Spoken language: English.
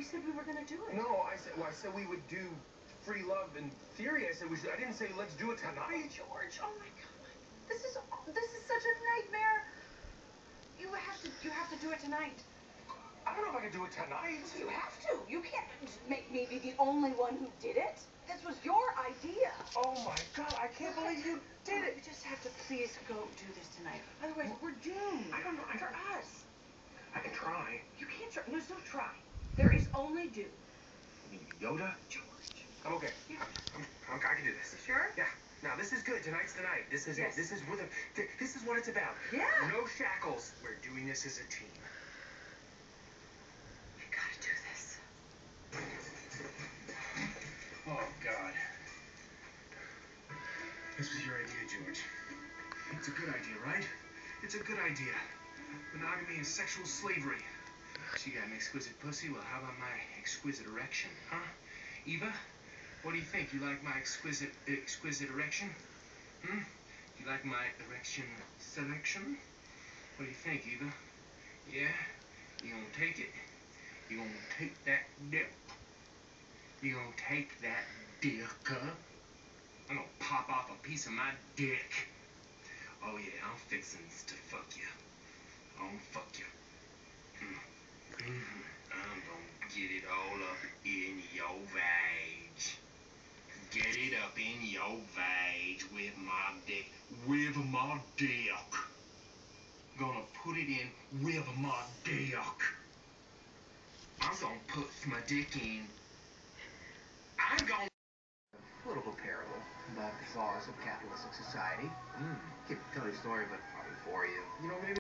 said we were going to do it. No, I said we would do free love in theory. I said we should. I didn't say let's do it tonight. George, oh my God, this is such a nightmare. You have to do it tonight. I don't know if I can do it tonight. You have to. You can't just make me be the only one who did it. This was your idea. Oh my God, I can't believe you did it. You just have to please go do this tonight. Otherwise, we're doomed. I don't know. For us. I can try. You can't try. There's no try. There is only do. Yoda? George. I'm okay. Yeah. I can do this. Sure? Yeah. Now this is good. Tonight's the night. This is Yes. it. This is what it's about. Yeah. No shackles. We're doing this as a team. You gotta do this. Oh God. This was your idea, George. It's a good idea, right? It's a good idea. Monogamy is sexual slavery. She got an exquisite pussy. Well, how about my exquisite erection, huh? Eva, what do you think? You like my exquisite erection? You like my erection selection? What do you think, Eva? Yeah? You gonna take it? You gonna take that dip? You gonna take that dick up? I'm gonna pop off a piece of my dick. Oh yeah, I'm fixing to fuck you. I'm gonna fuck you. I'm gonna get it all up in your vag. Get it up in your vag with my dick. With my dick. Gonna put it in with my dick. I'm gonna put my dick in. I'm gonna... Political parable about the flaws of capitalistic society. Can't tell you a story, but probably bore you. You know, maybe